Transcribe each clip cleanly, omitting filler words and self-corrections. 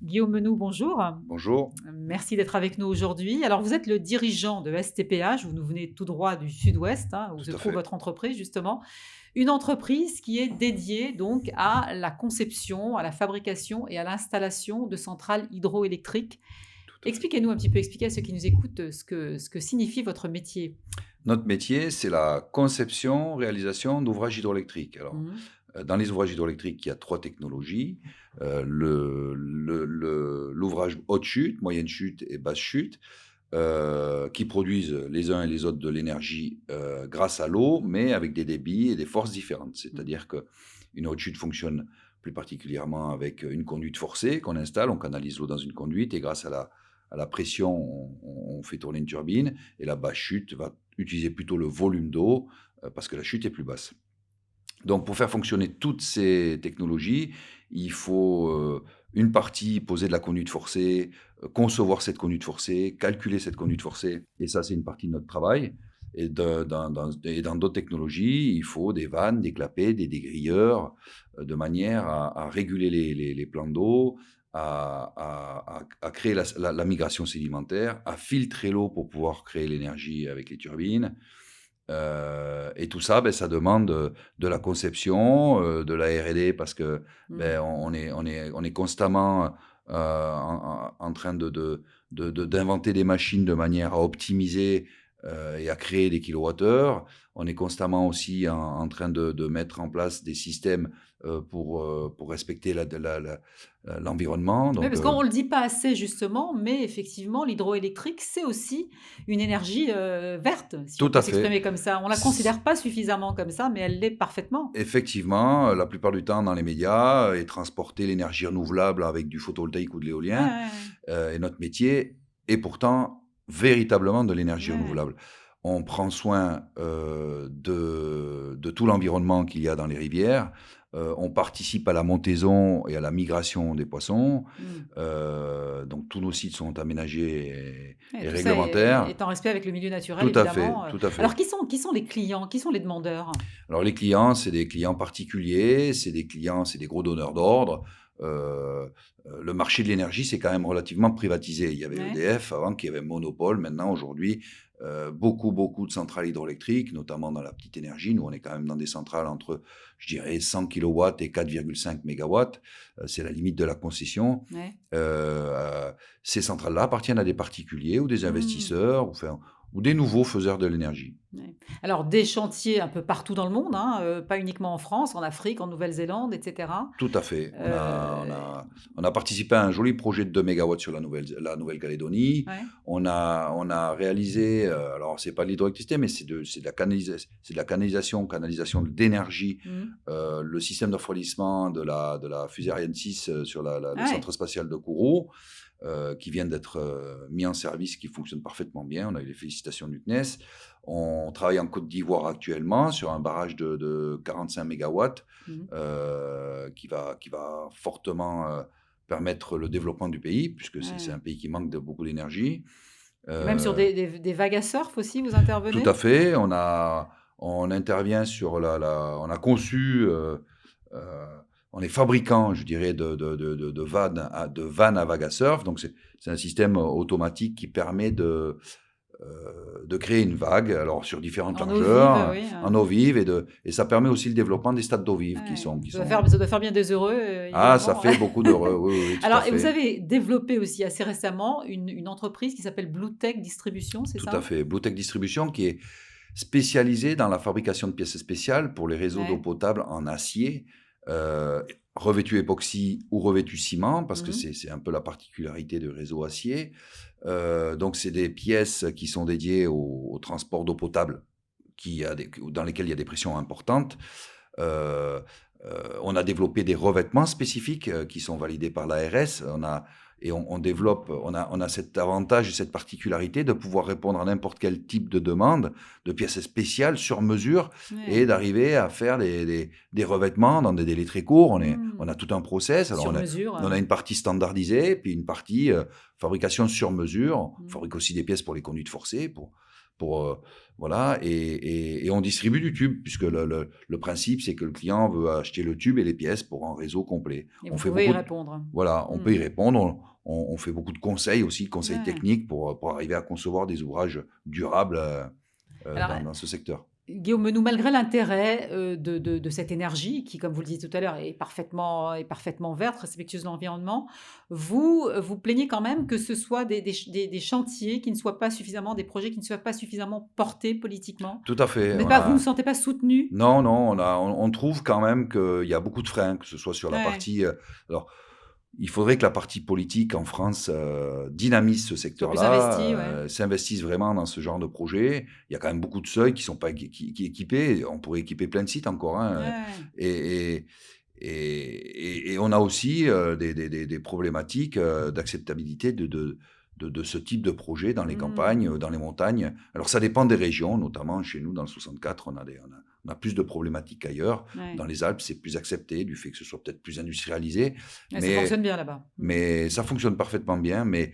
Guillaume Menou, bonjour. Bonjour, Merci d'être avec nous aujourd'hui. Alors, vous êtes le dirigeant de STPH, vous nous venez tout droit du Sud-Ouest, hein, où se tout à trouve fait, votre entreprise, justement. Une entreprise qui est dédiée donc à la conception, à la fabrication et à l'installation de centrales hydroélectriques. tout à fait. Expliquez-nous un petit peu, expliquez à ceux qui nous écoutent ce que signifie votre métier. Notre métier, c'est la conception, réalisation d'ouvrages hydroélectriques. Alors, Mhm. dans les ouvrages hydroélectriques, il y a 3 technologies, l'ouvrage haute chute, moyenne chute et basse chute, qui produisent les uns et les autres de l'énergie, grâce à l'eau, mais avec des débits et des forces différentes. C'est-à-dire qu'une haute chute fonctionne plus particulièrement avec une conduite forcée qu'on installe, on canalise l'eau dans une conduite et grâce à la pression, on fait tourner une turbine et la basse chute va utiliser plutôt le volume d'eau, parce que la chute est plus basse. Donc pour faire fonctionner toutes ces technologies, il faut, une partie poser de la conduite forcée, concevoir cette conduite forcée, calculer cette conduite forcée et ça, c'est une partie de notre travail et dans d'autres technologies, il faut des vannes, des clapets, des dégrilleurs, de manière à réguler les plans d'eau, à créer la migration sédimentaire, à filtrer l'eau pour pouvoir créer l'énergie avec les turbines. Et tout ça, ça demande, de la conception, de la R&D parce que, Mhm. on est constamment, en train d'inventer des machines de manière à optimiser, et à créer des kilowattheures. On est constamment aussi en train de mettre en place des systèmes, pour respecter l'environnement Oui, donc parce qu'on ne le dit pas assez justement, mais effectivement, l'hydroélectrique, c'est aussi une énergie, verte, si on tout peut à fait. s'exprimer comme ça. On ne la considère pas suffisamment comme ça, mais elle l'est parfaitement. Effectivement, la plupart du temps dans les médias et transporter l'énergie renouvelable avec du photovoltaïque ou de Ouais, l'éolien, ouais, ouais. et notre métier est pourtant véritablement de l'énergie Ouais, ouais. renouvelable. On prend soin, de tout l'environnement qu'il y a dans les rivières, on participe à la montaison et à la migration des poissons, Mmh. donc tous nos sites sont aménagés Ouais, et tout ça est réglementaires. est en respect avec le milieu naturel Tout à fait, évidemment, tout à Alors fait. qui sont les clients? Qui sont les demandeurs? Alors les clients, c'est des clients particuliers, c'est des clients, c'est des gros donneurs d'ordre. Le marché de l'énergie, c'est quand même relativement privatisé. Il y avait Ouais. EDF avant qui avait un monopole. Maintenant, aujourd'hui, beaucoup de centrales hydroélectriques, notamment dans la petite énergie. Nous, on est quand même dans des centrales entre, je dirais, 100 kilowatts et 4,5 mégawatts. C'est la limite de la concession. Ouais. Ces centrales-là appartiennent à des particuliers ou des Mmh. investisseurs ou des nouveaux faiseurs de l'énergie. Ouais. Alors des chantiers un peu partout dans le monde, hein, pas uniquement en France, en Afrique, en Nouvelle-Zélande et cetera. Tout à fait. On a on Heu, a on a participé à un joli projet de 2 mégawatts sur la Nouvelle-Calédonie. ouais. On a réalisé, alors c'est pas de l'hydroélectricité, mais c'est de la canalisation d'énergie, Mmh. le système de refroidissement de la fusée Ariane 6, sur le Ah ouais. centre spatial de Kourou, qui vient d'être, mis en service, qui fonctionne parfaitement bien. On a eu les félicitations du CNES. On travaille en Côte d'Ivoire actuellement sur un barrage de 45 mégawatts, Mmh. qui va fortement, permettre le développement du pays, puisque c'est un Ouais. pays qui manque de beaucoup d'énergie. Et même sur Heu, des vagues à surf aussi, vous Tout à intervenez? fait, on intervient sur on a conçu, heu, on est fabricant, je dirais, de vannes à vague à surf, donc c'est un système automatique qui permet de créer une vague, alors sur différentes En eau vive, largeurs, oui, en eau vive et ça permet aussi le développement des stades d'eau vive qui ouais. sont qui Ça doit sont faire ça doit faire bien des heureux, ah, ça également. fait beaucoup d'heureux, oui, oui, oui, tout à Alors et vous fait. avez développé aussi assez récemment une entreprise qui s'appelle Bluetech Distribution, c'est Tout à ça? fait. Bluetech Distribution qui est spécialisée dans la fabrication de pièces spéciales pour les réseaux d'eau Ouais. potable en acier, heu, revêtu époxy ou revêtu ciment, parce que Mmh. c'est un peu la particularité du réseau acier. Donc c'est des pièces qui sont dédiées au transport d'eau potable dans lesquelles il y a des pressions importantes. Heu on a développé des revêtements spécifiques, qui sont validés par l'ARS. On développe on a cet avantage et cette particularité de pouvoir répondre à n'importe quel type de demande, de pièces spéciales sur mesure et Ouais. d'arriver à faire des revêtements dans des délais très courts. On Mmh. a tout un process. Alors Sur mesure, on a une partie standardisée, puis une partie, fabrication sur mesure. On mmh. fabrique aussi des pièces pour les conduites forcées, pour, voilà et on distribue du tube puisque le principe, c'est que le client veut acheter le tube et les pièces pour un réseau complet. Et On vous fait pouvez y beaucoup de répondre. voilà, on peut y Mmh. répondre, on fait beaucoup de conseils aussi, conseils Ouais. techniques pour arriver à concevoir des ouvrages durables, Alors, dans ce secteur. Guillaume Menou, malgré l'intérêt, de cette énergie qui, comme vous le disiez tout à l'heure, est parfaitement verte, respectueuse de l'environnement, vous plaignez quand même que ce soit des chantiers qui ne soient pas suffisamment des projets qui ne soient pas suffisamment portés politiquement? Tout à fait, Vous ne vous sentez pas soutenu? non, non, on trouve quand même qu'il y a beaucoup de freins, que ce soit sur la Ouais, partie, alors il faudrait que la partie politique en France, dynamise ce soit plus investi, secteur-là, ouais. s'investisse vraiment dans ce genre de projet. Il y a quand même beaucoup de seuils qui sont pas équipés. On pourrait équiper plein de sites encore, hein, Ouais. et et et on a aussi, des problématiques, d'acceptabilité de ce type de projet dans les campagnes, Mmh. dans les montagnes. Alors ça dépend des régions, notamment chez nous dans le 64, on a plus de problématiques qu'ailleurs. Ouais. Dans les Alpes, c'est plus accepté du fait que ce soit peut-être plus industrialisé, Ouais, ça mais fonctionne bien là-bas. Mmh. mais ça fonctionne parfaitement bien. Mais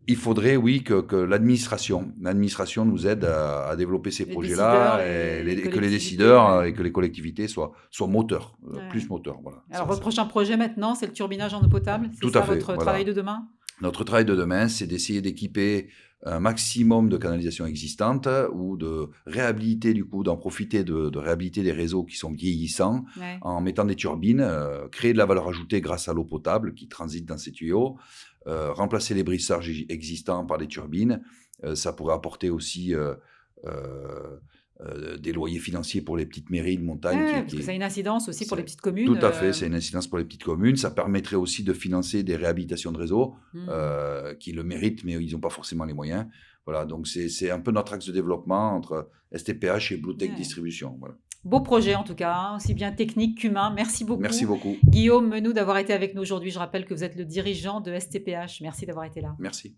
il faudrait, oui, que l'administration nous aide à développer ces Les décideurs, projets-là les et que les collectivités, décideurs ouais. et que les collectivités soient moteurs, Ouais. plus moteurs, voilà. Alors votre prochain projet maintenant, c'est le turbinage en eau potable? C'est Tout à ça fait, votre travail voilà. de demain? Notre travail de demain, c'est d'essayer d'équiper un maximum de canalisations existantes ou de réhabiliter du coup, d'en profiter de réhabiliter des réseaux qui sont vieillissants Ouais. en mettant des turbines, créer de la valeur ajoutée grâce à l'eau potable qui transite dans ces tuyaux, remplacer les brissages existants par des turbines. Ça pourrait apporter aussi, heu des loyers financiers pour les petites mairies de montagne Ouais, qui parce que ça a qui une incidence aussi pour les c'est petites communes, tout à fait, c'est une incidence pour les petites communes. Ça permettrait aussi de financer des réhabilitations de réseaux, mmh. qui le méritent, mais ils n'ont pas forcément les moyens. Voilà, donc c'est un peu notre axe de développement entre STPH et Bluetech Ouais. Distribution, voilà. Beau projet en tout cas, hein, aussi bien technique qu'humain. Merci Merci beaucoup beaucoup. Guillaume Menou d'avoir été avec nous aujourd'hui. Je rappelle que vous êtes le dirigeant de STPH. Merci d'avoir été là. Merci.